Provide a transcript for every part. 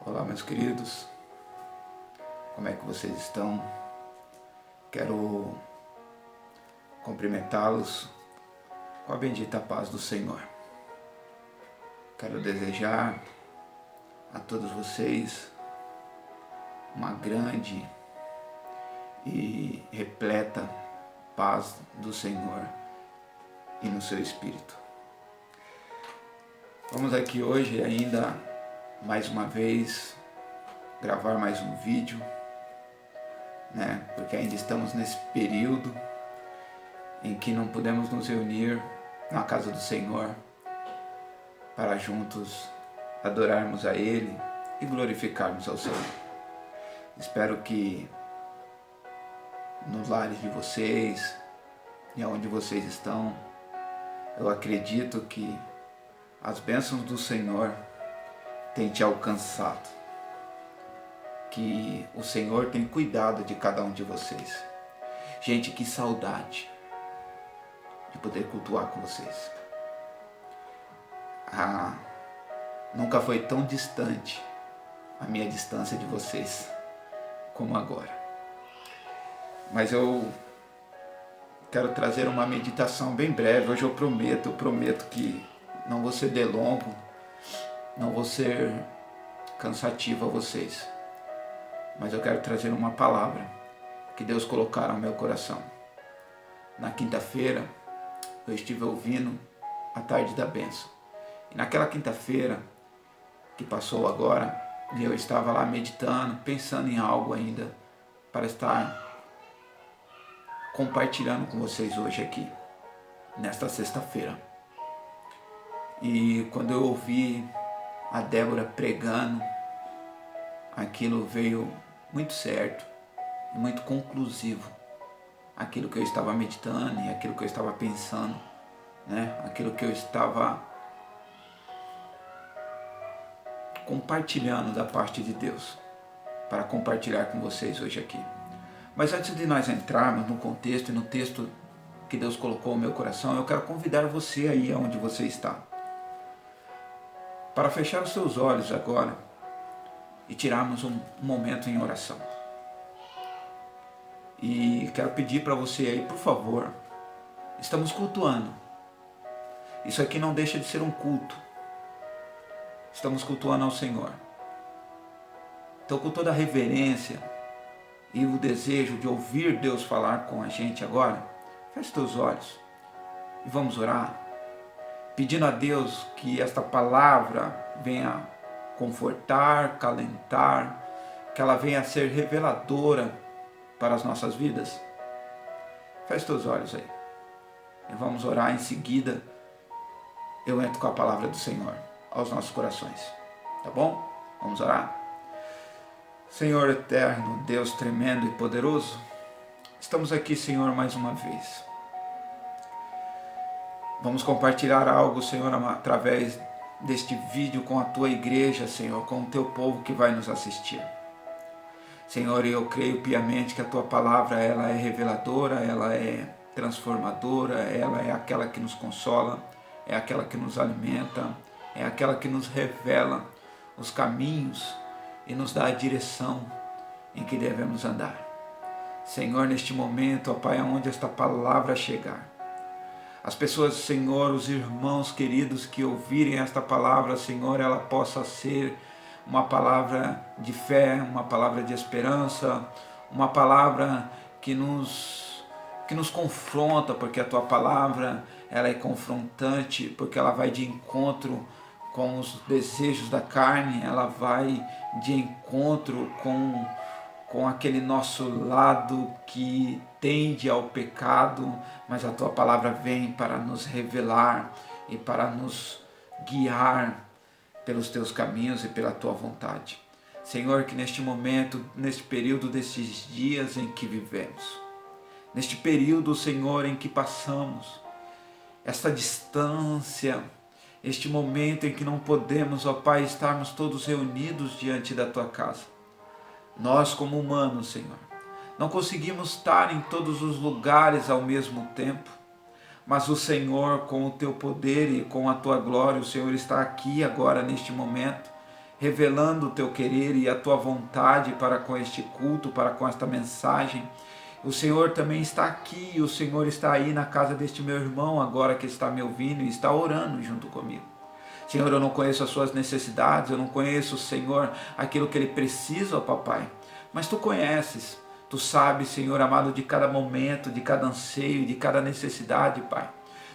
Olá, meus queridos, como é que vocês estão? Quero cumprimentá-los com a bendita paz do Senhor. Quero desejar a todos vocês uma grande e repleta paz do Senhor e no seu espírito. Vamos aqui hoje ainda mais uma vez gravar mais um vídeo, porque ainda estamos nesse período em que não podemos nos reunir na casa do Senhor para juntos adorarmos a Ele e glorificarmos ao Senhor. Espero que nos lares de vocês e onde vocês estão, eu acredito que as bênçãos do Senhor têm te alcançado, que o Senhor tem cuidado de cada um de vocês. Gente, que saudade de poder cultuar com vocês. Nunca foi tão distante a minha distância de vocês como agora. Mas eu quero trazer uma meditação bem breve. Hoje eu prometo que não vou ser delongo, não vou ser cansativo a vocês. Mas eu quero trazer uma palavra que Deus colocar no meu coração. Na quinta-feira, eu estive ouvindo a tarde da bênção. E naquela quinta-feira que passou agora, eu estava lá meditando, pensando em algo ainda para estar compartilhando com vocês hoje aqui, nesta sexta-feira. E quando eu ouvi a Débora pregando, aquilo veio muito certo e muito conclusivo. Aquilo que eu estava meditando e aquilo que eu estava pensando, aquilo que eu estava compartilhando da parte de Deus, para compartilhar com vocês hoje aqui. Mas antes de nós entrarmos no contexto e no texto que Deus colocou no meu coração, eu quero convidar você aí onde você está, para fechar os seus olhos agora e tirarmos um momento em oração. E quero pedir para você aí, por favor, estamos cultuando. Isso aqui não deixa de ser um culto. Estamos cultuando ao Senhor. Então, com toda a reverência e o desejo de ouvir Deus falar com a gente agora, feche teus olhos e vamos orar, pedindo a Deus que esta palavra venha confortar, calentar, que ela venha a ser reveladora para as nossas vidas. Feche teus olhos aí e vamos orar. Em seguida eu entro com a palavra do Senhor aos nossos corações, tá bom? Vamos orar. Senhor eterno, Deus tremendo e poderoso, estamos aqui, Senhor, mais uma vez. Vamos compartilhar algo, Senhor, através deste vídeo com a Tua igreja, Senhor, com o Teu povo que vai nos assistir. Senhor, eu creio piamente que a Tua palavra, ela é reveladora, ela é transformadora, ela é aquela que nos consola, é aquela que nos alimenta, é aquela que nos revela os caminhos e nos dá a direção em que devemos andar. Senhor, neste momento, ó Pai, aonde esta palavra chegar, as pessoas, Senhor, os irmãos queridos que ouvirem esta palavra, Senhor, ela possa ser uma palavra de fé, uma palavra de esperança, uma palavra que nos confronta, porque a Tua palavra, ela é confrontante, porque ela vai de encontro com os desejos da carne, ela vai de encontro com aquele nosso lado que tende ao pecado, mas a Tua palavra vem para nos revelar e para nos guiar pelos Teus caminhos e pela Tua vontade. Senhor, que neste momento, neste período desses dias em que vivemos, neste período, Senhor, em que passamos, esta distância, este momento em que não podemos, ó Pai, estarmos todos reunidos diante da Tua casa. Nós, como humanos, Senhor, não conseguimos estar em todos os lugares ao mesmo tempo, mas o Senhor, com o teu poder e com a tua glória, o Senhor está aqui agora neste momento revelando o teu querer e a tua vontade para com este culto, para com esta mensagem. O Senhor também está aqui, o Senhor está aí na casa deste meu irmão agora que está me ouvindo e está orando junto comigo. Senhor, eu não conheço as suas necessidades, eu não conheço, Senhor, aquilo que ele precisa, ó papai, mas tu conheces, tu sabes, Senhor amado, de cada momento, de cada anseio, de cada necessidade, Pai.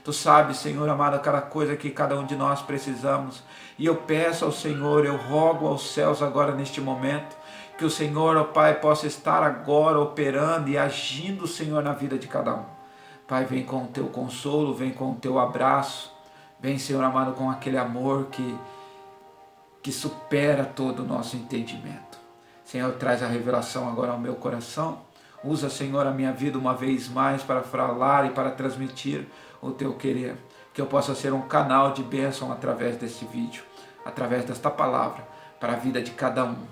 Tu sabes, Senhor amado, cada coisa que cada um de nós precisamos. E eu peço ao Senhor, eu rogo aos céus agora neste momento, que o Senhor, ó Pai, possa estar agora operando e agindo, Senhor, na vida de cada um. Pai, vem com o teu consolo, vem com o teu abraço, vem, Senhor amado, com aquele amor que supera todo o nosso entendimento. Senhor, traz a revelação agora ao meu coração. Usa, Senhor, a minha vida uma vez mais para falar e para transmitir o teu querer. Que eu possa ser um canal de bênção através deste vídeo, através desta palavra, para a vida de cada um.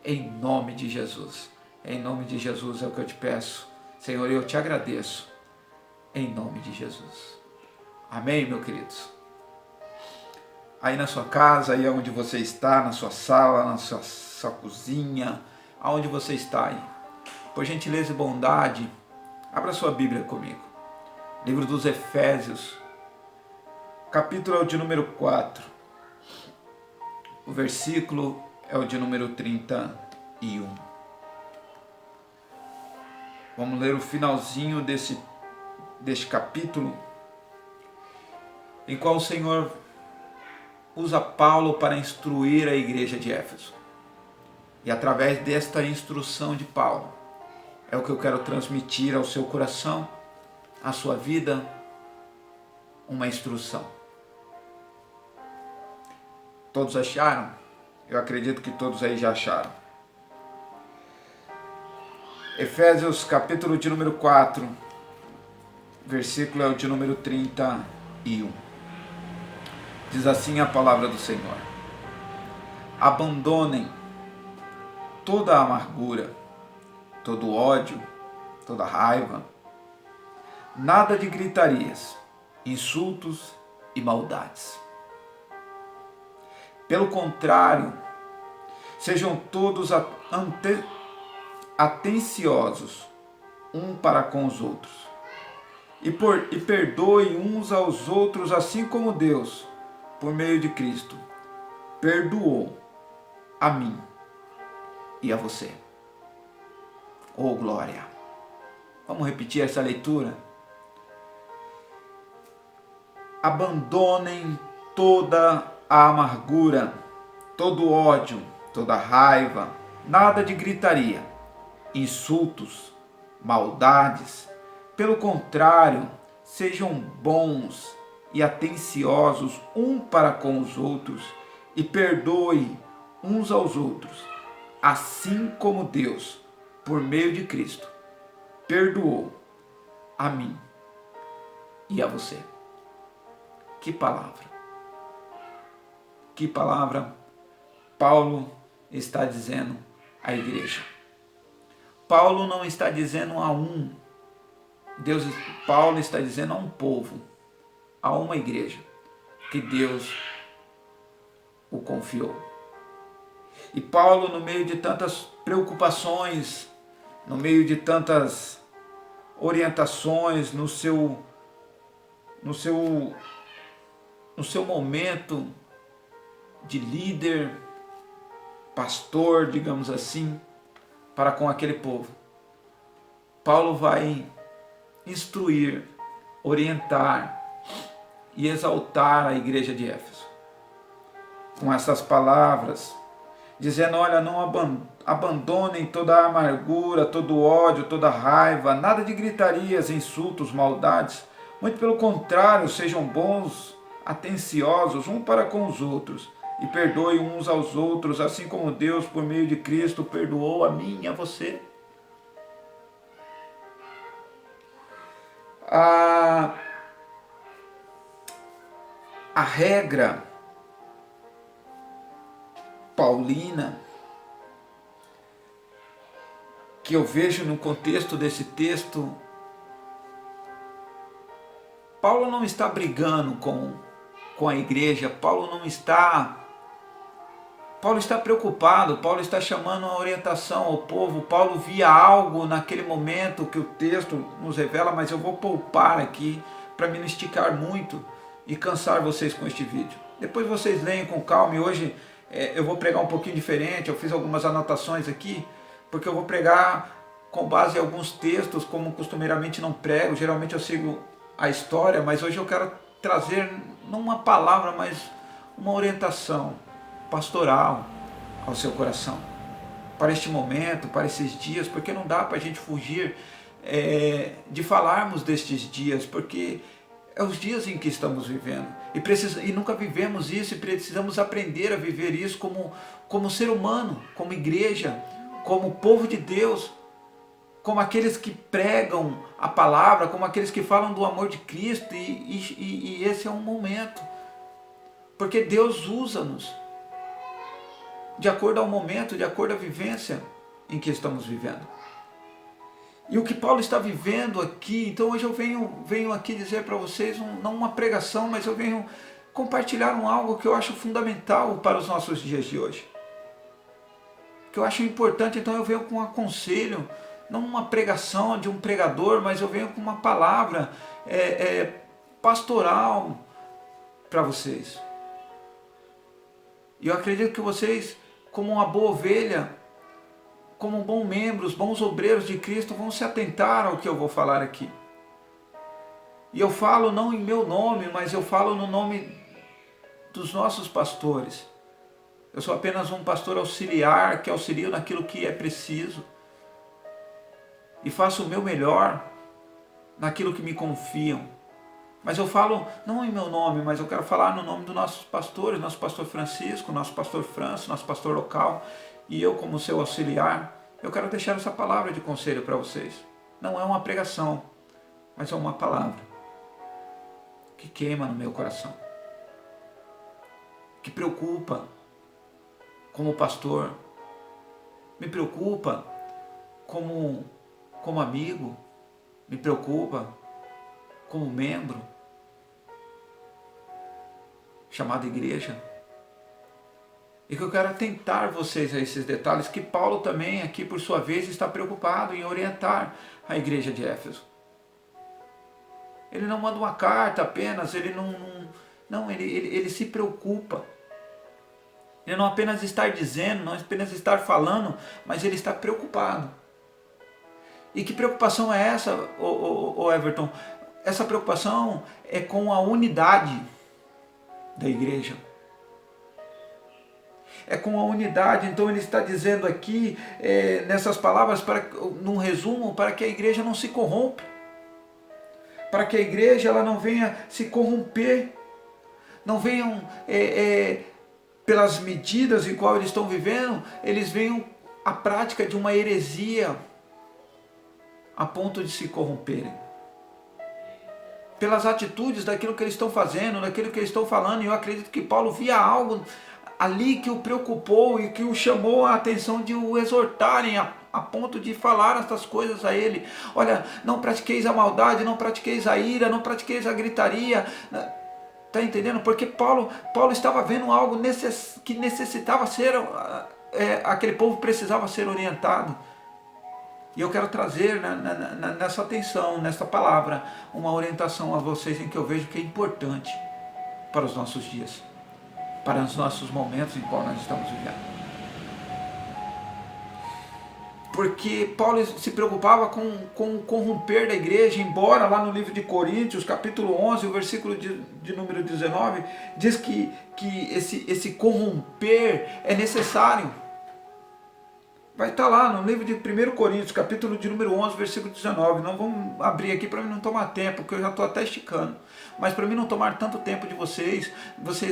Em nome de Jesus. Em nome de Jesus é o que eu te peço. Senhor, eu te agradeço. Em nome de Jesus. Amém, meus queridos? Aí na sua casa, aí onde você está, na sua sala, na sua cozinha, aonde você está aí. Por gentileza e bondade, abra sua Bíblia comigo. Livro dos Efésios, capítulo é o de número 4. O versículo é o de número 31. Vamos ler o finalzinho deste capítulo, em qual o Senhor usa Paulo para instruir a igreja de Éfeso. E através desta instrução de Paulo, é o que eu quero transmitir ao seu coração, à sua vida, uma instrução. Todos acharam? Eu acredito que todos aí já acharam. Efésios capítulo de número 4, versículo é o de número 31. Diz assim a palavra do Senhor: abandonem toda a amargura, todo ódio, toda raiva, nada de gritarias, insultos e maldades. Pelo contrário, sejam todos atenciosos um para com os outros e perdoem uns aos outros, assim como Deus, por meio de Cristo, perdoou a mim e a você. Oh, glória! Vamos repetir essa leitura? Abandonem toda a amargura, todo ódio, toda raiva, nada de gritaria, insultos, maldades. Pelo contrário, sejam bons e atenciosos um para com os outros e perdoem uns aos outros, assim como Deus, por meio de Cristo, perdoou a mim e a você. Que palavra! Que palavra Paulo está dizendo à igreja. Paulo não está dizendo a um, Paulo está dizendo a um povo, a uma igreja, que Deus o confiou. E Paulo, no meio de tantas preocupações, no meio de tantas orientações, no seu momento de líder, pastor, digamos assim, para com aquele povo, Paulo vai instruir, orientar e exaltar a igreja de Éfeso com essas palavras, dizendo: olha, não abandonem toda a amargura, todo o ódio, toda a raiva, nada de gritarias, insultos, maldades. Muito pelo contrário, sejam bons, atenciosos um para com os outros e perdoem uns aos outros, assim como Deus, por meio de Cristo, perdoou a mim e a você. A regra paulina que eu vejo no contexto desse texto, Paulo não está brigando com a igreja, Paulo não está Paulo está preocupado, Paulo está chamando a orientação ao povo, Paulo via algo naquele momento que o texto nos revela, mas eu vou poupar aqui para me não esticar muito e cansar vocês com este vídeo. Depois vocês leem com calma e hoje eu vou pregar um pouquinho diferente, eu fiz algumas anotações aqui, porque eu vou pregar com base em alguns textos, como costumeiramente não prego, geralmente eu sigo a história, mas hoje eu quero trazer não uma palavra, mas uma orientação pastoral ao seu coração, para este momento, para esses dias, porque não dá para a gente fugir de falarmos destes dias, porque é os dias em que estamos vivendo, e nunca vivemos isso, e precisamos aprender a viver isso como ser humano, como igreja, como povo de Deus, como aqueles que pregam a palavra, como aqueles que falam do amor de Cristo, e esse é um momento, porque Deus usa-nos de acordo ao momento, de acordo à vivência em que estamos vivendo. E o que Paulo está vivendo aqui, então hoje eu venho aqui dizer para vocês, não uma pregação, mas eu venho compartilhar algo que eu acho fundamental para os nossos dias de hoje. Que eu acho importante, então eu venho com um aconselho, não uma pregação de um pregador, mas eu venho com uma palavra pastoral para vocês. E eu acredito que vocês, como uma boa ovelha, como bons membros, bons obreiros de Cristo, vão se atentar ao que eu vou falar aqui. E eu falo não em meu nome, mas eu falo no nome dos nossos pastores. Eu sou apenas um pastor auxiliar, que auxilia naquilo que é preciso. E faço o meu melhor naquilo que me confiam. Mas eu falo não em meu nome, mas eu quero falar no nome dos nossos pastores, nosso pastor Francisco, nosso pastor Franço, nosso pastor local, e eu como seu auxiliar, eu quero deixar essa palavra de conselho para vocês. Não é uma pregação, mas é uma palavra que queima no meu coração, que preocupa como pastor, me preocupa como amigo, me preocupa como membro, chamado igreja, e que eu quero atentar vocês a esses detalhes, que Paulo também aqui por sua vez está preocupado em orientar a igreja de Éfeso. Ele não manda uma carta apenas, ele ele se preocupa. Ele não apenas está dizendo, não apenas está falando, mas ele está preocupado. E que preocupação é essa, Everton? Essa preocupação é com a unidade da igreja. É com a unidade, então ele está dizendo aqui, nessas palavras, num resumo, para que a igreja não se corrompa. Para que a igreja ela não venha se corromper. Não venham, pelas medidas em qual eles estão vivendo, eles venham à prática de uma heresia, a ponto de se corromperem. Pelas atitudes daquilo que eles estão fazendo, daquilo que eles estão falando, e eu acredito que Paulo via algo ali que o preocupou e que o chamou a atenção de o exortarem a ponto de falar essas coisas a ele. Olha, não pratiqueis a maldade, não pratiqueis a ira, não pratiqueis a gritaria. Está entendendo? Porque Paulo estava vendo algo que necessitava ser, aquele povo precisava ser orientado. E eu quero trazer nessa atenção, nessa palavra, uma orientação a vocês em que eu vejo que é importante para os nossos dias, para os nossos momentos em qual nós estamos vivendo. Porque Paulo se preocupava com o corromper da igreja, embora lá no livro de Coríntios, capítulo 11, o versículo de número 19, diz que esse corromper é necessário. Vai estar lá no livro de 1 Coríntios, capítulo de número 11, versículo 19. Não vamos abrir aqui para mim não tomar tempo, porque eu já estou até esticando. Mas para mim não tomar tanto tempo de vocês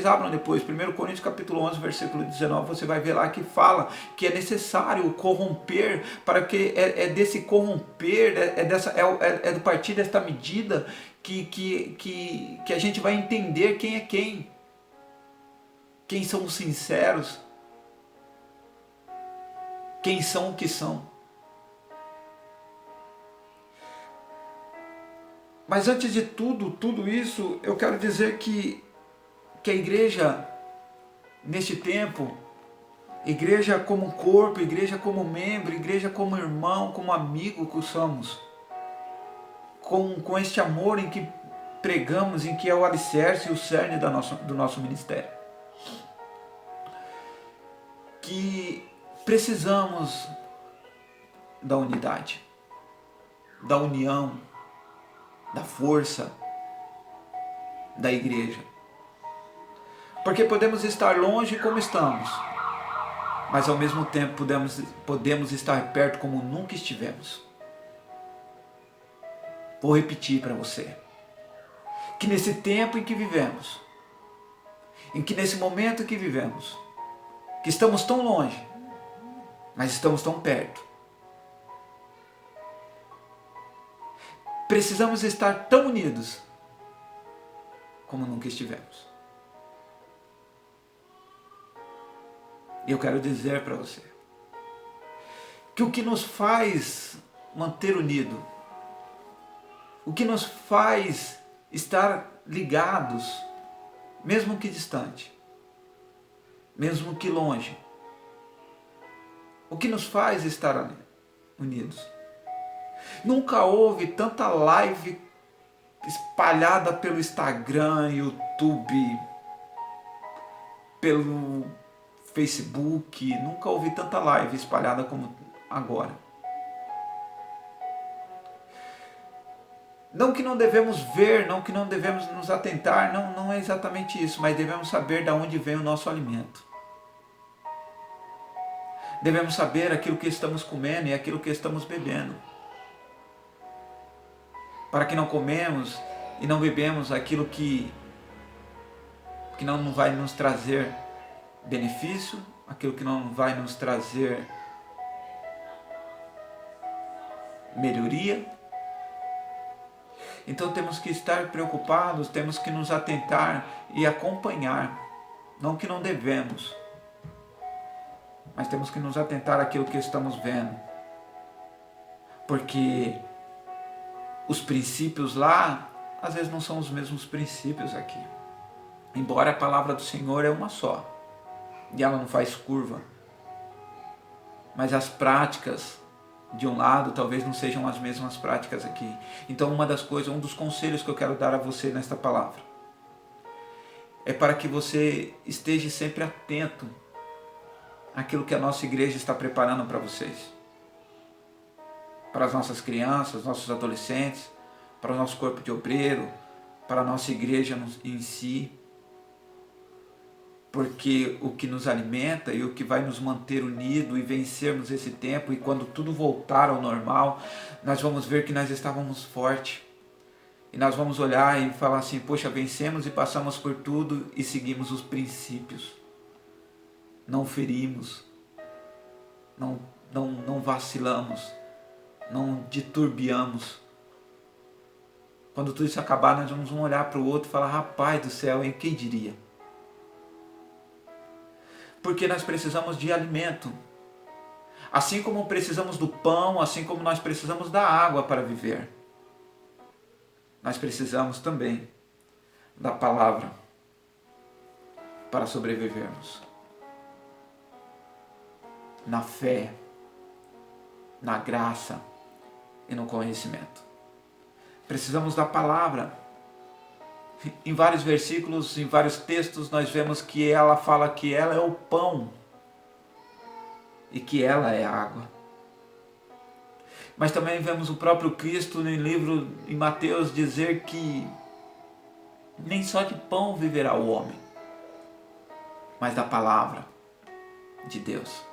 abram depois. 1 Coríntios, capítulo 11, versículo 19. Você vai ver lá que fala que é necessário corromper, para que desse corromper, do partir desta medida que a gente vai entender quem é quem. Quem são os sinceros. Quem são o que são. Mas antes de tudo isso, eu quero dizer que a igreja, neste tempo, Igreja como corpo, igreja como membro, igreja como irmão, como amigo que somos. Com este amor em que pregamos, em que é o alicerce e o cerne do nosso ministério. Que precisamos da unidade, da união, da força da igreja. Porque podemos estar longe como estamos, mas ao mesmo tempo podemos estar perto como nunca estivemos. Vou repetir para você, que nesse tempo em que vivemos, nesse momento em que vivemos, que estamos tão longe, mas estamos tão perto, precisamos estar tão unidos como nunca estivemos. E eu quero dizer para você que o que nos faz manter unido, o que nos faz estar ligados, mesmo que distante, mesmo que longe, o que nos faz estar unidos. Nunca houve tanta live espalhada pelo Instagram, YouTube, pelo Facebook, nunca houve tanta live espalhada como agora. Não que não devemos ver, não que não devemos nos atentar, não é exatamente isso, mas devemos saber de onde vem o nosso alimento. Devemos saber aquilo que estamos comendo e aquilo que estamos bebendo. Para que não comemos e não bebemos aquilo que não vai nos trazer benefício, aquilo que não vai nos trazer melhoria. Então temos que estar preocupados, temos que nos atentar e acompanhar, não que não devemos, mas temos que nos atentar àquilo que estamos vendo, porque os princípios lá, às vezes não são os mesmos princípios aqui, embora a palavra do Senhor é uma só, e ela não faz curva, mas as práticas de um lado talvez não sejam as mesmas práticas aqui. Então um dos conselhos que eu quero dar a você nesta palavra é para que você esteja sempre atento àquilo que a nossa igreja está preparando para vocês, para as nossas crianças, nossos adolescentes, para o nosso corpo de obreiro, para a nossa igreja em si. Porque o que nos alimenta e o que vai nos manter unidos e vencermos esse tempo, e quando tudo voltar ao normal, nós vamos ver que nós estávamos fortes. E nós vamos olhar e falar assim, poxa, vencemos e passamos por tudo e seguimos os princípios. Não ferimos, não vacilamos, não diturbiamos. Quando tudo isso acabar, nós vamos um olhar para o outro e falar, rapaz do céu, hein? Quem diria? Porque nós precisamos de alimento. Assim como precisamos do pão, assim como nós precisamos da água para viver, nós precisamos também da palavra para sobrevivermos. Na fé, na graça e no conhecimento. Precisamos da palavra. Em vários versículos, em vários textos, nós vemos que ela fala que ela é o pão e que ela é a água. Mas também vemos o próprio Cristo no livro em Mateus dizer que nem só de pão viverá o homem, mas da palavra de Deus.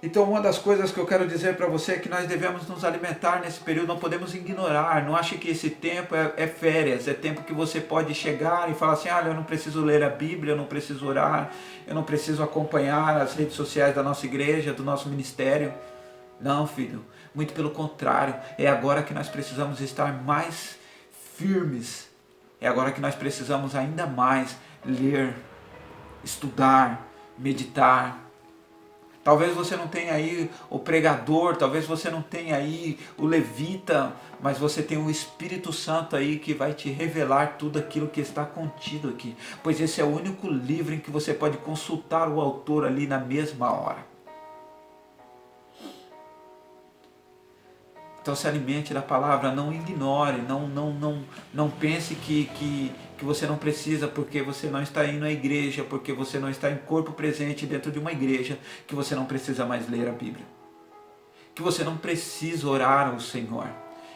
Então uma das coisas que eu quero dizer para você é que nós devemos nos alimentar nesse período, não podemos ignorar. Não ache que esse tempo é férias, é tempo que você pode chegar e falar assim, olha, eu não preciso ler a Bíblia, eu não preciso orar, eu não preciso acompanhar as redes sociais da nossa igreja, do nosso ministério. Não, filho, muito pelo contrário, é agora que nós precisamos estar mais firmes, é agora que nós precisamos ainda mais ler, estudar, meditar, Talvez você não tenha aí o pregador, talvez você não tenha aí o levita, mas você tem o Espírito Santo aí que vai te revelar tudo aquilo que está contido aqui. Pois esse é o único livro em que você pode consultar o autor ali na mesma hora. Então se alimente da palavra, não ignore, não pense que você não precisa, porque você não está indo à igreja, porque você não está em corpo presente dentro de uma igreja, que você não precisa mais ler a Bíblia. Que você não precisa orar ao Senhor,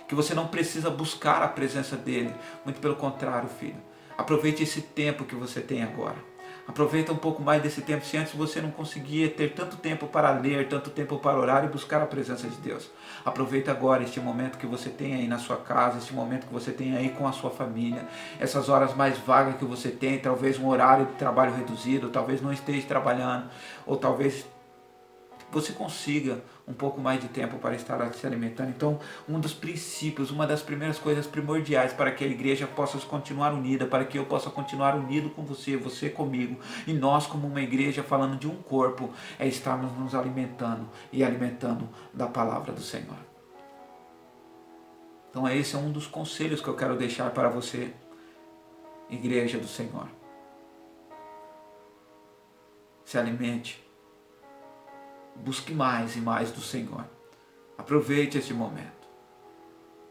que você não precisa buscar a presença dEle. Muito pelo contrário, filho. Aproveite esse tempo que você tem agora. Aproveita um pouco mais desse tempo, se antes você não conseguia ter tanto tempo para ler, tanto tempo para orar e buscar a presença de Deus. Aproveita agora este momento que você tem aí na sua casa, este momento que você tem aí com a sua família, essas horas mais vagas que você tem, talvez um horário de trabalho reduzido, talvez não esteja trabalhando, ou talvez você consiga um pouco mais de tempo para estar se alimentando. Então, um dos princípios, uma das primeiras coisas primordiais para que a igreja possa continuar unida, para que eu possa continuar unido com você, você comigo, e nós como uma igreja falando de um corpo, é estarmos nos alimentando e alimentando da palavra do Senhor. Então esse é um dos conselhos que eu quero deixar para você, igreja do Senhor. Se alimente. Busque mais e mais do Senhor. Aproveite este momento.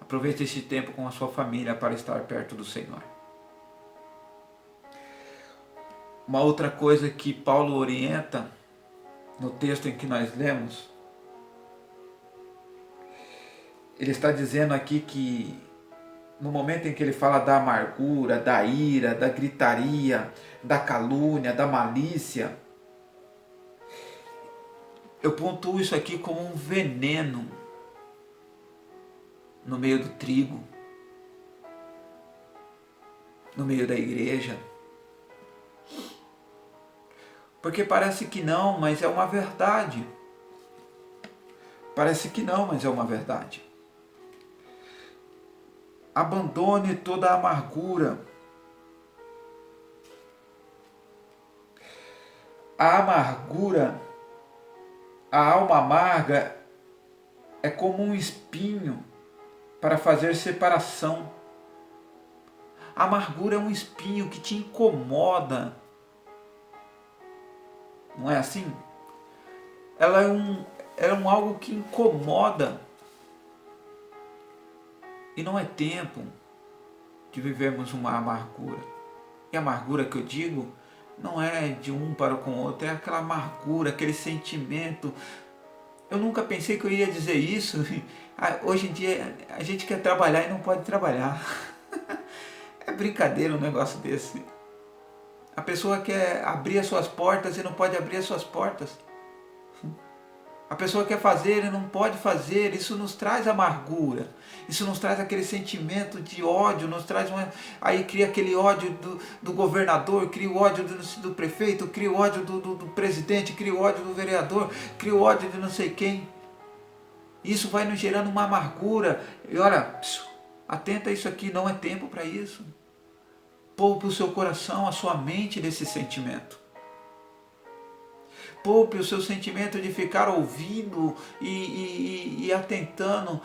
Aproveite este tempo com a sua família para estar perto do Senhor. Uma outra coisa que Paulo orienta no texto em que nós lemos, ele está dizendo aqui que no momento em que ele fala da amargura, da ira, da gritaria, da calúnia, da malícia, eu pontuo isso aqui como um veneno no meio do trigo, no meio da igreja. Porque parece que não, mas é uma verdade. Parece que não, mas é uma verdade. Abandone toda a amargura. A amargura, a alma amarga é como um espinho para fazer separação. A amargura é um espinho que te incomoda. Não é assim? Ela é um algo que incomoda. E não é tempo de vivermos uma amargura. E a amargura que eu digo não é de um para com o outro, é aquela amargura, aquele sentimento. Eu nunca pensei que eu ia dizer isso. Hoje em dia a gente quer trabalhar e não pode trabalhar. É brincadeira um negócio desse. A pessoa quer abrir as suas portas e não pode abrir as suas portas. A pessoa quer fazer e não pode fazer. Isso nos traz amargura. Isso nos traz aquele sentimento de ódio. Nos traz aí cria aquele ódio do governador, cria o ódio do prefeito, cria o ódio do presidente, cria o ódio do vereador, cria o ódio de não sei quem. Isso vai nos gerando uma amargura. E olha, atenta a isso aqui, não é tempo para isso. Poupe o seu coração, a sua mente desse sentimento. Poupe o seu sentimento de ficar ouvindo e atentando.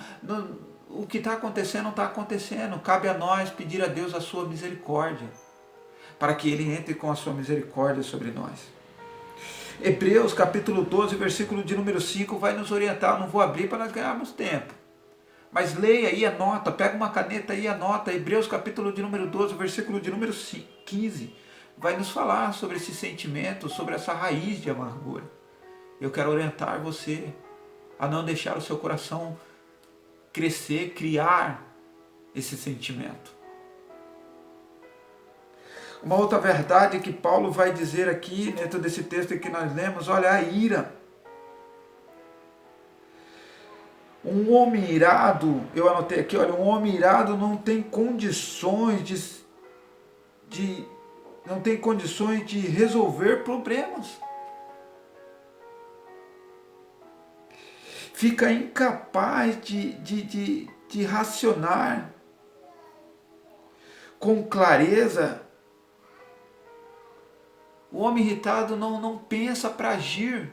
O que está acontecendo não está acontecendo. Cabe a nós pedir a Deus a sua misericórdia, para que Ele entre com a sua misericórdia sobre nós. Hebreus capítulo 12, versículo de número 5 vai nos orientar. Eu não vou abrir para nós ganharmos tempo. Mas leia aí, anota, pega uma caneta aí e anota. Hebreus capítulo de número 12, versículo de número 15. Vai nos falar sobre esse sentimento, sobre essa raiz de amargura. Eu quero orientar você a não deixar o seu coração crescer, criar esse sentimento. Uma outra verdade que Paulo vai dizer aqui, dentro desse texto que nós lemos, olha, a ira. Um homem irado, eu anotei aqui, olha, um homem irado não tem condições não tem condições de resolver problemas. Fica incapaz de racionar com clareza. O homem irritado não pensa para agir.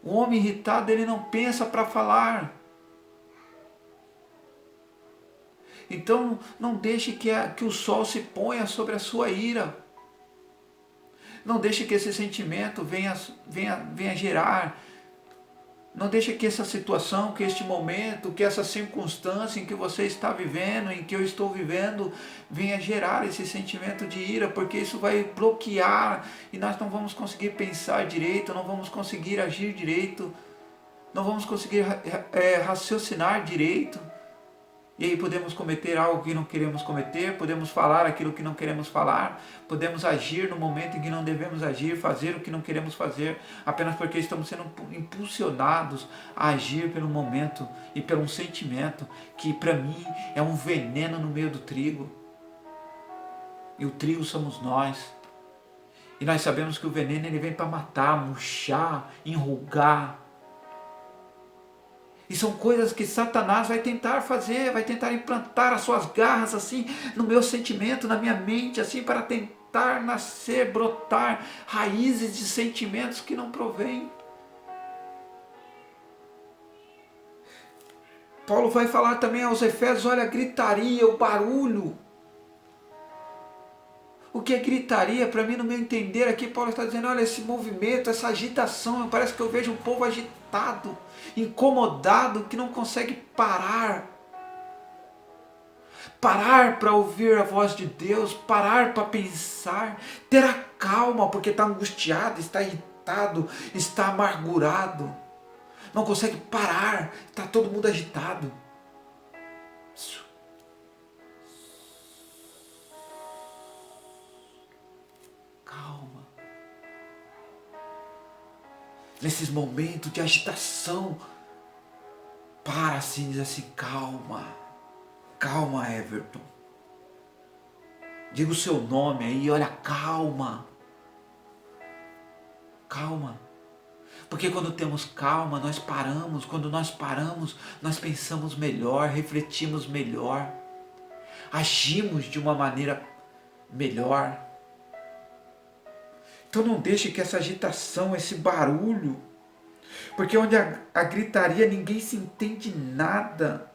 O homem irritado, ele não pensa para falar. Então, não deixe que o sol se ponha sobre a sua ira. Não deixe que esse sentimento venha gerar. Não deixe que essa situação, que este momento, que essa circunstância em que você está vivendo, em que eu estou vivendo, venha gerar esse sentimento de ira, porque isso vai bloquear e nós não vamos conseguir pensar direito, não vamos conseguir agir direito, não vamos conseguir raciocinar direito. E aí podemos cometer algo que não queremos cometer, podemos falar aquilo que não queremos falar, podemos agir no momento em que não devemos agir, fazer o que não queremos fazer, apenas porque estamos sendo impulsionados a agir pelo momento e pelo um sentimento que para mim é um veneno no meio do trigo. E o trigo somos nós. E nós sabemos que o veneno ele vem para matar, murchar, enrugar. E são coisas que Satanás vai tentar fazer, vai tentar implantar as suas garras assim no meu sentimento, na minha mente, assim para tentar nascer, brotar raízes de sentimentos que não provêm. Paulo vai falar também aos Efésios, olha a gritaria, o barulho. O que é gritaria? Para mim, no meu entender aqui, Paulo está dizendo, olha, esse movimento, essa agitação, parece que eu vejo um povo agitado, incomodado, que não consegue parar. Parar para ouvir a voz de Deus, parar para pensar, ter a calma, porque está angustiado, está irritado, está amargurado. Não consegue parar, está todo mundo agitado. Calma. Nesses momentos de agitação, para assim, diz assim, calma. Calma, Everton. Diga o seu nome aí, olha, calma. Calma. Porque quando temos calma, nós paramos. Quando nós paramos, nós pensamos melhor, refletimos melhor. Agimos de uma maneira melhor. Então não deixe que essa agitação, esse barulho, porque onde a gritaria ninguém se entende nada.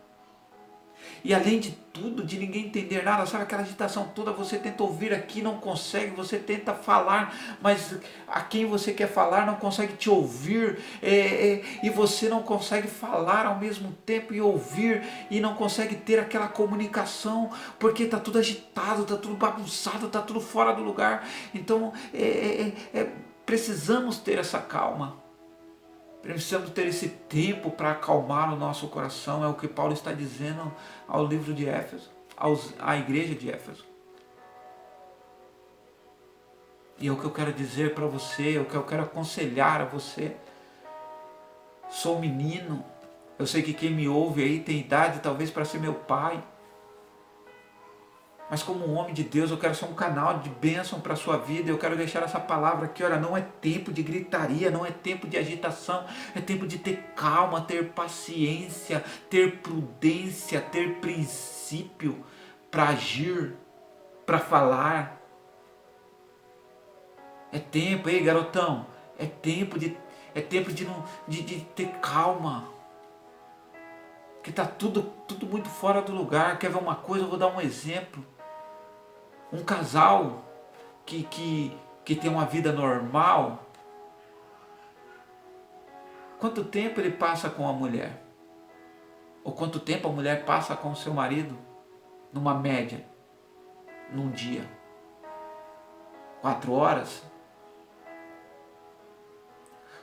E além de tudo, de ninguém entender nada, sabe aquela agitação toda, você tenta ouvir aqui, não consegue, você tenta falar, mas a quem você quer falar não consegue te ouvir, e você não consegue falar ao mesmo tempo e ouvir, e não consegue ter aquela comunicação, porque está tudo agitado, está tudo bagunçado, está tudo fora do lugar. Então precisamos ter essa calma. Precisamos ter esse tempo para acalmar o nosso coração. É o que Paulo está dizendo ao livro de Éfeso, à igreja de Éfeso. E é o que eu quero dizer para você, é o que eu quero aconselhar a você. Sou menino, eu sei que quem me ouve aí tem idade talvez para ser meu pai. Mas como um homem de Deus, eu quero ser um canal de bênção para a sua vida. Eu quero deixar essa palavra aqui, olha, não é tempo de gritaria, não é tempo de agitação. É tempo de ter calma, ter paciência, ter prudência, ter princípio para agir, para falar. É tempo, ei garotão, é tempo de ter calma. Que está tudo muito fora do lugar. Quer ver uma coisa? Eu vou dar um exemplo. Um casal que tem uma vida normal, quanto tempo ele passa com a mulher? Ou quanto tempo a mulher passa com o seu marido? Numa média, num dia? 4 horas?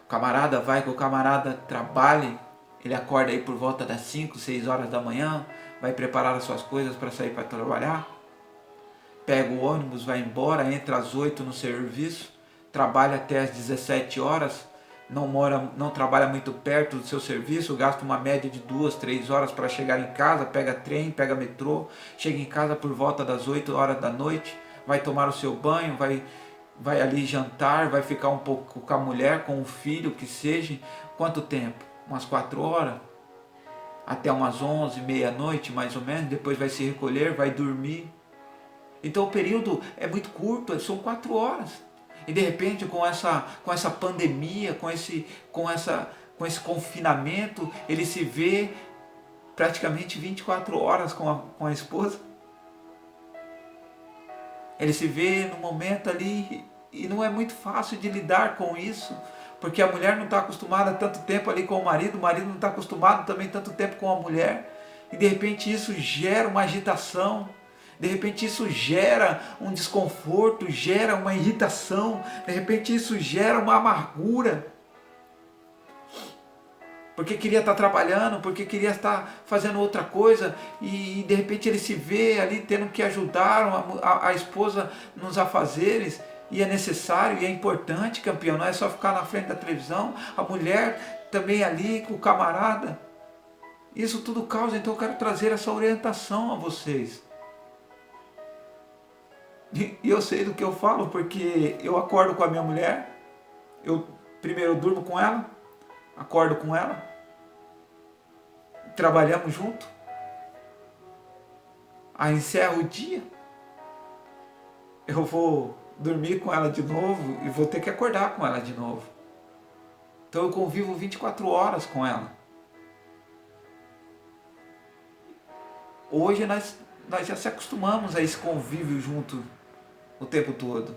O camarada vai, que o camarada trabalhe, ele acorda aí por volta das 5, 6 horas da manhã, vai preparar as suas coisas para sair para trabalhar, pega o ônibus, vai embora, entra às 8 no serviço, trabalha até às 17 horas, não trabalha muito perto do seu serviço, gasta uma média de 2, 3 horas para chegar em casa, pega trem, pega metrô, chega em casa por volta das 8 horas da noite, vai tomar o seu banho, vai ali jantar, vai ficar um pouco com a mulher, com o filho, que seja. Quanto tempo? Umas 4 horas? Até umas 11, meia-noite mais ou menos, depois vai se recolher, vai dormir. Então o período é muito curto, são 4 horas. E de repente com essa pandemia, com esse confinamento, ele se vê praticamente 24 horas com a esposa. Ele se vê no momento ali e não é muito fácil de lidar com isso, porque a mulher não está acostumada tanto tempo ali com o marido não está acostumado também tanto tempo com a mulher, e de repente isso gera uma agitação, de repente isso gera um desconforto, gera uma irritação, de repente isso gera uma amargura, porque queria estar trabalhando, porque queria estar fazendo outra coisa, e de repente ele se vê ali tendo que ajudar a esposa nos afazeres, e é necessário e é importante, campeão, não é só ficar na frente da televisão, a mulher também ali com o camarada, isso tudo causa. Então eu quero trazer essa orientação a vocês, e eu sei do que eu falo, porque eu acordo com a minha mulher, primeiro eu durmo com ela, acordo com ela, trabalhamos junto, aí encerra o dia, eu vou dormir com ela de novo e vou ter que acordar com ela de novo. Então eu convivo 24 horas com ela. Hoje nós já se acostumamos a esse convívio junto o tempo todo.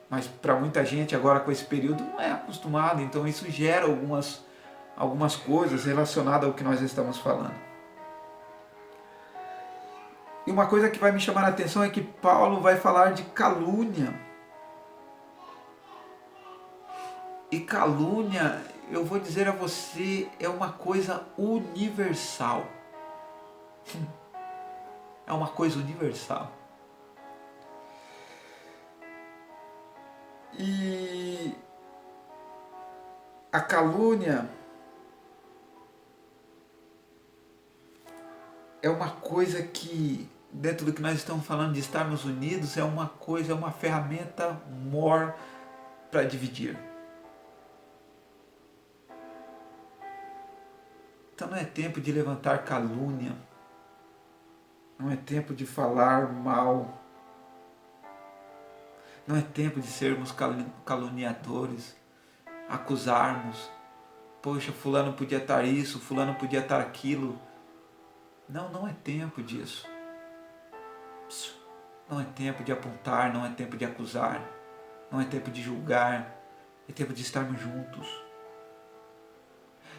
Mas para muita gente agora com esse período não é acostumado, então isso gera algumas coisas relacionadas ao que nós estamos falando. E uma coisa que vai me chamar a atenção é que Paulo vai falar de calúnia. E calúnia, eu vou dizer a você, é uma coisa universal. É uma coisa universal. E a calúnia é uma coisa que, dentro do que nós estamos falando de estarmos unidos, é uma coisa, é uma ferramenta maior para dividir. Então não é tempo de levantar calúnia, não é tempo de falar mal, não é tempo de sermos caluniadores, acusarmos, poxa, fulano podia estar isso, fulano podia estar aquilo. Não é tempo disso. Não é tempo de apontar, não é tempo de acusar, não é tempo de julgar, é tempo de estarmos juntos.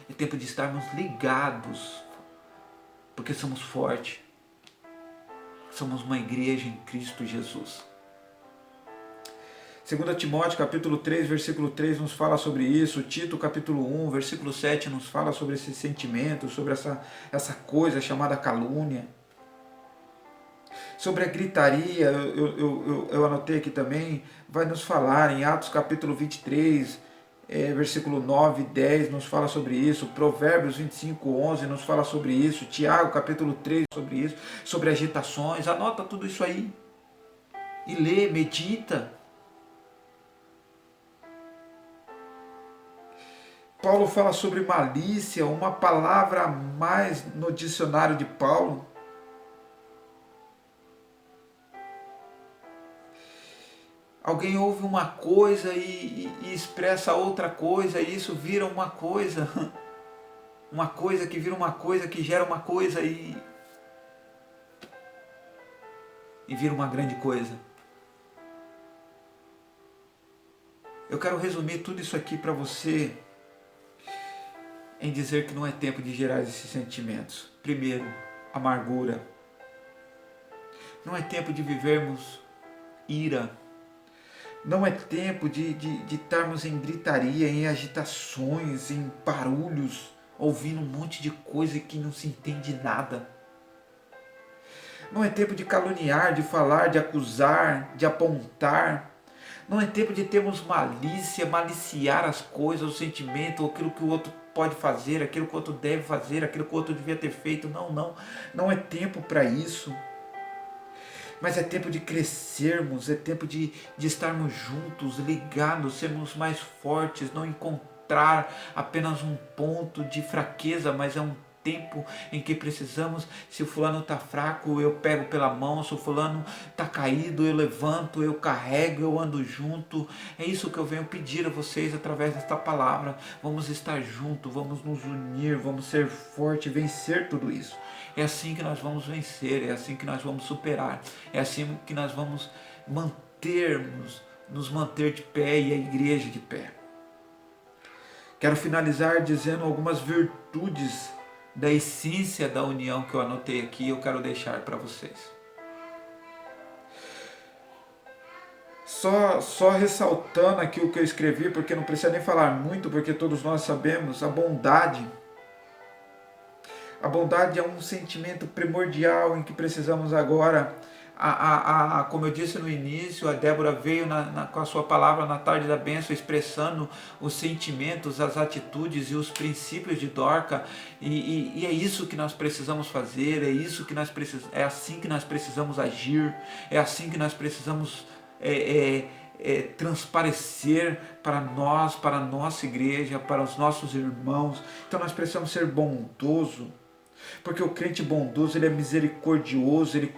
É tempo de estarmos ligados, porque somos fortes. Somos uma igreja em Cristo Jesus. 2 Timóteo capítulo 3, versículo 3 nos fala sobre isso. Tito capítulo 1, versículo 7 nos fala sobre esse sentimento, sobre essa coisa chamada calúnia. Sobre a gritaria, eu anotei aqui também, vai nos falar em Atos capítulo 23, versículo 9 e 10 nos fala sobre isso. Provérbios 25, 11 nos fala sobre isso. Tiago capítulo 3 sobre isso, sobre agitações. Anota tudo isso aí e lê, medita. Paulo fala sobre malícia, uma palavra a mais no dicionário de Paulo. Alguém ouve uma coisa e expressa outra coisa, e isso vira uma coisa que vira uma coisa, que gera uma coisa e vira uma grande coisa. Eu quero resumir tudo isso aqui para você em dizer que não é tempo de gerar esses sentimentos. Primeiro, amargura. Não é tempo de vivermos ira. Não é tempo de estarmos em gritaria, em agitações, em barulhos, ouvindo um monte de coisa que não se entende nada. Não é tempo de caluniar, de falar, de acusar, de apontar. Não é tempo de termos malícia, maliciar as coisas, o sentimento, aquilo que o outro pode fazer, aquilo que o outro deve fazer, aquilo que o outro devia ter feito. Não é tempo para isso. Mas é tempo de crescermos, é tempo de estarmos juntos, ligados, sermos mais fortes, não encontrar apenas um ponto de fraqueza, mas é um tempo em que precisamos. Se o fulano está fraco, eu pego pela mão. Se o fulano está caído, eu levanto, eu carrego, eu ando junto. É isso que eu venho pedir a vocês através desta palavra. Vamos estar juntos, vamos nos unir, vamos ser fortes, vencer tudo isso. É assim que nós vamos vencer, é assim que nós vamos superar, é assim que nós vamos nos manter de pé e a igreja de pé. Quero finalizar dizendo algumas virtudes da essência da união que eu anotei aqui e eu quero deixar para vocês. Só ressaltando aqui o que eu escrevi, porque não precisa nem falar muito, porque todos nós sabemos, a bondade. A bondade é um sentimento primordial em que precisamos agora. Como eu disse no início, a Débora veio com a sua palavra na tarde da bênção, expressando os sentimentos, as atitudes e os princípios de Dorca, e é isso que nós precisamos fazer, é assim que nós precisamos agir, é assim que nós precisamos transparecer para nós, para a nossa igreja, para os nossos irmãos. Então nós precisamos ser bondosos, porque o crente bondoso, ele é misericordioso, ele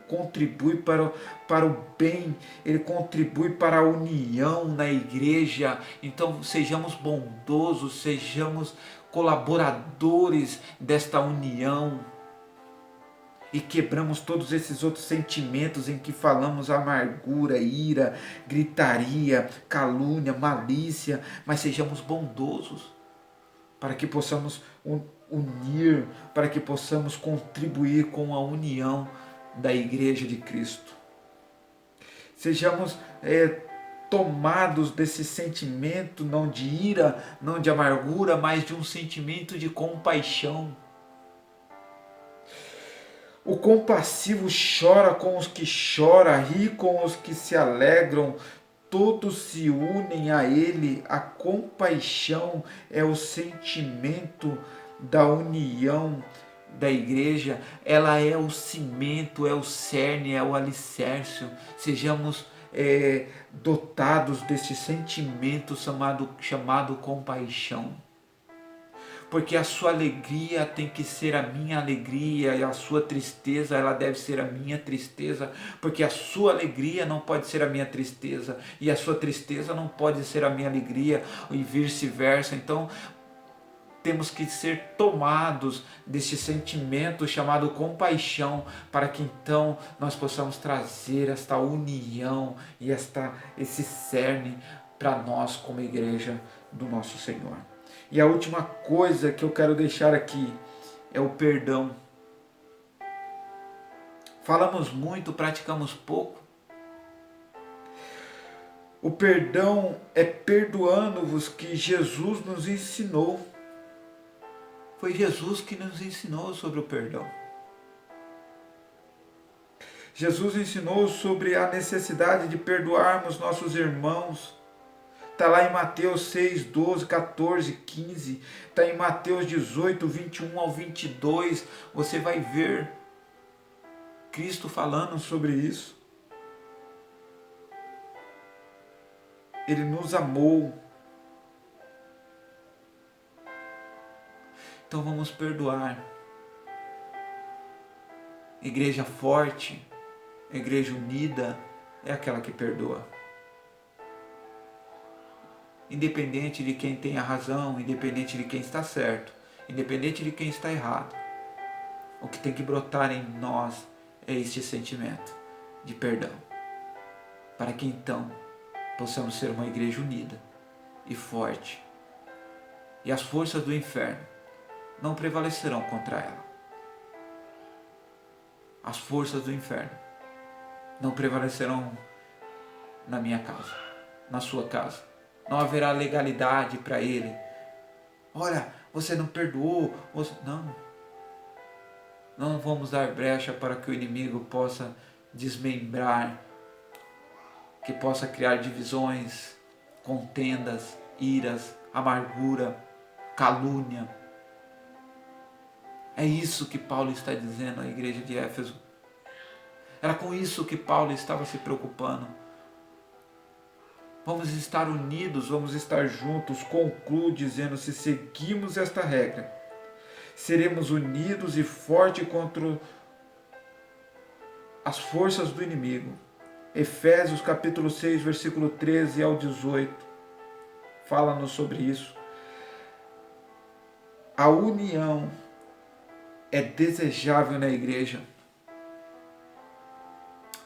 contribui para o bem, ele contribui para a união na igreja. Então sejamos bondosos, sejamos colaboradores desta união e quebramos todos esses outros sentimentos em que falamos amargura, ira, gritaria, calúnia, malícia, mas sejamos bondosos para que possamos unir, para que possamos contribuir com a união da igreja de Cristo. Sejamos tomados desse sentimento, não de ira, não de amargura, mas de um sentimento de compaixão. O compassivo chora com os que choram, ri com os que se alegram, todos se unem a ele. A compaixão é o sentimento da união da igreja, ela é o cimento, é o cerne, é o alicerce. Sejamos dotados desse sentimento chamado compaixão. Porque a sua alegria tem que ser a minha alegria, e a sua tristeza ela deve ser a minha tristeza, porque a sua alegria não pode ser a minha tristeza, e a sua tristeza não pode ser a minha alegria, e vice-versa. Então temos que ser tomados desse sentimento chamado compaixão, para que então nós possamos trazer esta união e esse cerne para nós como igreja do nosso Senhor. E a última coisa que eu quero deixar aqui é o perdão. Falamos muito, praticamos pouco. O perdão é perdoando-vos que Jesus nos ensinou. Foi Jesus que nos ensinou sobre o perdão. Jesus ensinou sobre a necessidade de perdoarmos nossos irmãos. Está lá em Mateus 6, 12, 14, 15. Está em Mateus 18, 21 ao 22. Você vai ver Cristo falando sobre isso. Ele nos amou. Então vamos perdoar. Igreja forte, igreja unida, é aquela que perdoa. Independente de quem tem a razão, independente de quem está certo, independente de quem está errado. O que tem que brotar em nós é este sentimento de perdão. Para que então possamos ser uma igreja unida e forte. E as forças do inferno não prevalecerão contra ela. As forças do inferno não prevalecerão na minha casa, na sua casa. Não haverá legalidade para ele. Olha, você não perdoou. Não vamos dar brecha para que o inimigo possa desmembrar, que possa criar divisões, contendas, iras, amargura, calúnia. É isso que Paulo está dizendo à igreja de Éfeso. Era com isso que Paulo estava se preocupando. Vamos estar unidos, vamos estar juntos. Concluo dizendo: se seguimos esta regra, seremos unidos e fortes contra as forças do inimigo. Efésios capítulo 6, versículo 13 ao 18, fala-nos sobre isso. A união é desejável na igreja.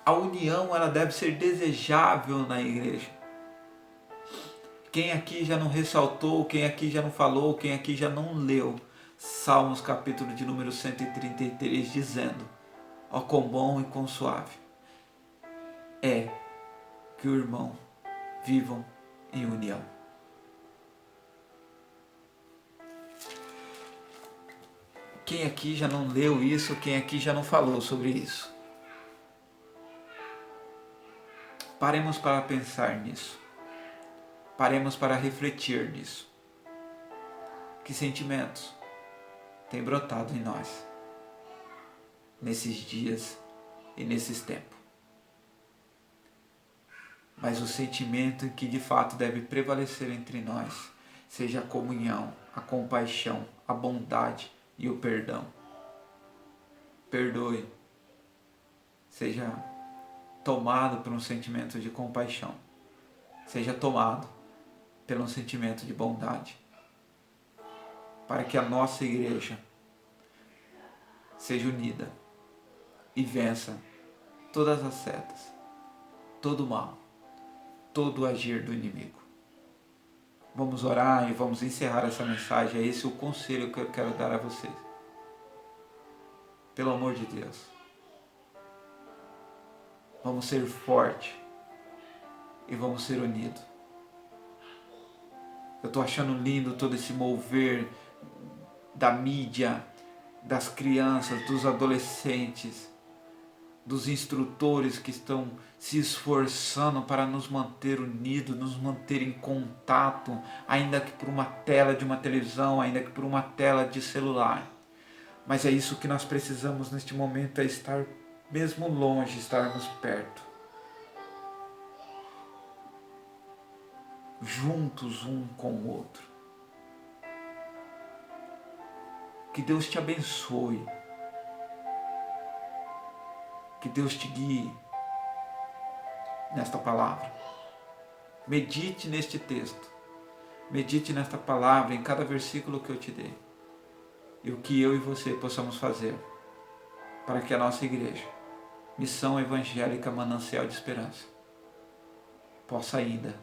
A união, ela deve ser desejável na igreja. Quem aqui já não ressaltou, quem aqui já não falou, quem aqui já não leu Salmos capítulo de número 133, dizendo: ó quão bom e quão suave é que o irmão vivam em união. Quem aqui já não leu isso, quem aqui já não falou sobre isso? Paremos para pensar nisso. Paremos para refletir nisso. Que sentimentos têm brotado em nós nesses dias e nesses tempos? Mas o sentimento que de fato deve prevalecer entre nós seja a comunhão, a compaixão, a bondade e o perdão. Perdoe. Seja tomado por um sentimento de compaixão. Seja tomado pelo sentimento de bondade. Para que a nossa igreja seja unida e vença todas as setas, todo o mal, todo o agir do inimigo. Vamos orar e vamos encerrar essa mensagem. É esse o conselho que eu quero dar a vocês. Pelo amor de Deus, vamos ser fortes e vamos ser unidos. Eu estou achando lindo todo esse mover da mídia, das crianças, dos adolescentes, dos instrutores que estão se esforçando para nos manter unidos, nos manter em contato, ainda que por uma tela de uma televisão, ainda que por uma tela de celular. Mas é isso que nós precisamos neste momento, é estar mesmo longe, estarmos perto. Juntos um com o outro. Que Deus te abençoe. Que Deus te guie nesta palavra. Medite neste texto. Medite nesta palavra, em cada versículo que eu te dei. E o que eu e você possamos fazer para que a nossa igreja, Missão Evangélica Manancial de Esperança, possa ainda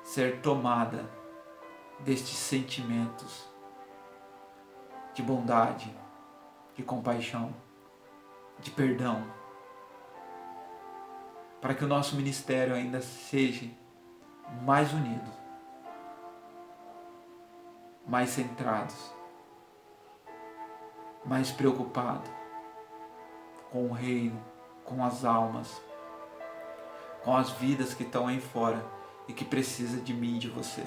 ser tomada destes sentimentos de bondade, de compaixão, de perdão, para que o nosso ministério ainda seja mais unido, mais centrados, mais preocupado com o reino, com as almas, com as vidas que estão aí fora e que precisa de mim e de você.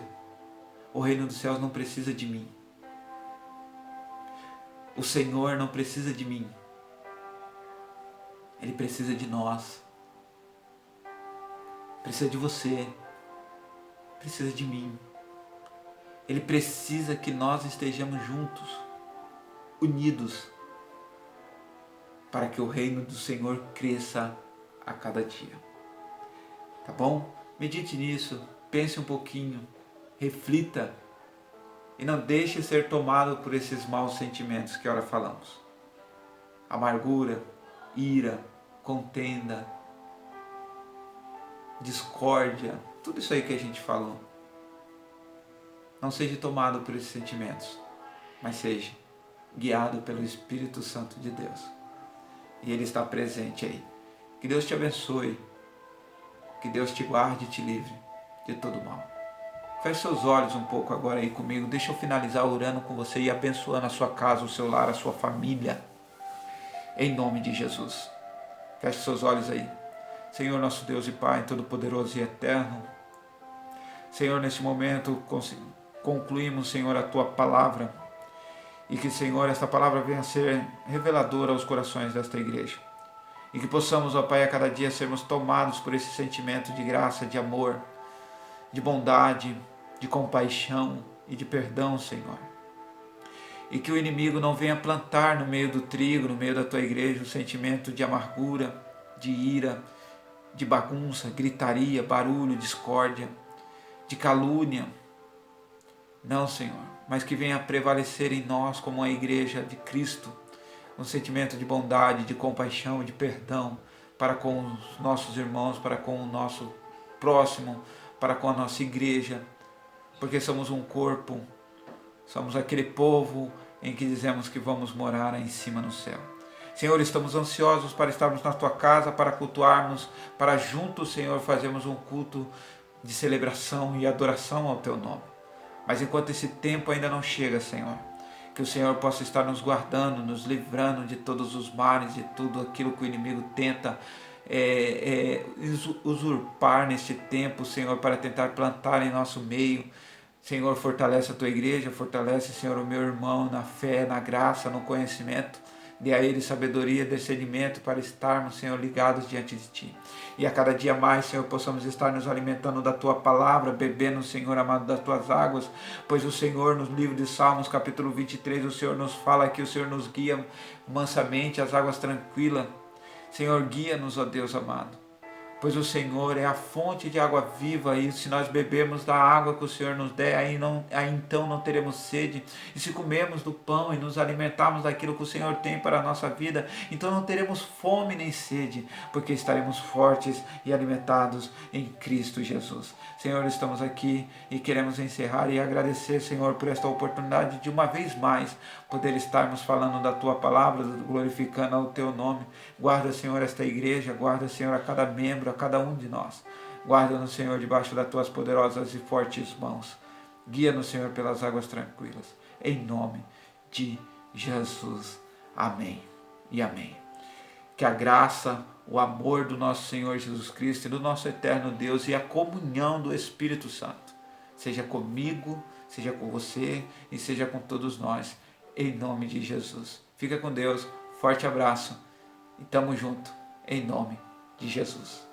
O reino dos céus não precisa de mim. O Senhor não precisa de mim. Ele precisa de nós. Precisa de você. Precisa de mim. Ele precisa que nós estejamos juntos, unidos, para que o reino do Senhor cresça a cada dia. Tá bom? Medite nisso, pense um pouquinho, reflita e não deixe ser tomado por esses maus sentimentos que ora falamos. Amargura, ira, contenda, discórdia, tudo isso aí que a gente falou. Não seja tomado por esses sentimentos, mas seja guiado pelo Espírito Santo de Deus. E Ele está presente aí. Que Deus te abençoe. Que Deus te guarde e te livre de todo mal. Feche seus olhos um pouco agora aí comigo. Deixa eu finalizar orando com você e abençoando a sua casa, o seu lar, a sua família. Em nome de Jesus. Feche seus olhos aí. Senhor, nosso Deus e Pai, Todo-Poderoso e Eterno. Senhor, neste momento concluímos, Senhor, a Tua palavra. E que, Senhor, esta palavra venha a ser reveladora aos corações desta igreja. E que possamos, ó Pai, a cada dia sermos tomados por esse sentimento de graça, de amor, de bondade, de compaixão e de perdão, Senhor. e que o inimigo não venha plantar no meio do trigo, no meio da tua igreja, o sentimento de amargura, de ira, de bagunça, gritaria, barulho, discórdia, de calúnia. Não, Senhor, mas que venha prevalecer em nós como a igreja de Cristo, um sentimento de bondade, de compaixão, de perdão para com os nossos irmãos, para com o nosso próximo, para com a nossa igreja, porque somos um corpo, somos aquele povo em que dizemos que vamos morar aí em cima no céu. Senhor, estamos ansiosos para estarmos na Tua casa, para cultuarmos, para juntos, Senhor, fazermos um culto de celebração e adoração ao Teu nome. Mas enquanto esse tempo ainda não chega, Senhor, que o Senhor possa estar nos guardando, nos livrando de todos os males, de tudo aquilo que o inimigo tenta usurpar neste tempo, Senhor, para tentar plantar em nosso meio. Senhor, fortalece a Tua igreja, fortalece, Senhor, o meu irmão na fé, na graça, no conhecimento. Dê a ele sabedoria, discernimento para estarmos, Senhor, ligados diante de Ti. E a cada dia mais, Senhor, possamos estar nos alimentando da Tua palavra, bebendo, Senhor amado, das Tuas águas, pois o Senhor, no livro de Salmos, capítulo 23, o Senhor nos fala que o Senhor nos guia mansamente às águas tranquilas. Senhor, guia-nos, ó Deus amado, pois o Senhor é a fonte de água viva, e se nós bebermos da água que o Senhor nos der, aí então não teremos sede. E se comermos do pão e nos alimentarmos daquilo que o Senhor tem para a nossa vida, então não teremos fome nem sede, porque estaremos fortes e alimentados em Cristo Jesus. Senhor, estamos aqui e queremos encerrar e agradecer, Senhor, por esta oportunidade de uma vez mais poder estarmos falando da Tua palavra, glorificando o Teu nome. Guarda, Senhor, esta igreja, guarda, Senhor, a cada membro, a cada um de nós. Guarda-nos, Senhor, debaixo das Tuas poderosas e fortes mãos. Guia-nos, Senhor, pelas águas tranquilas. Em nome de Jesus. Amém e amém. Que a graça, o amor do nosso Senhor Jesus Cristo e do nosso eterno Deus e a comunhão do Espírito Santo seja comigo, seja com você e seja com todos nós, em nome de Jesus. Fica com Deus, forte abraço e tamo junto, em nome de Jesus.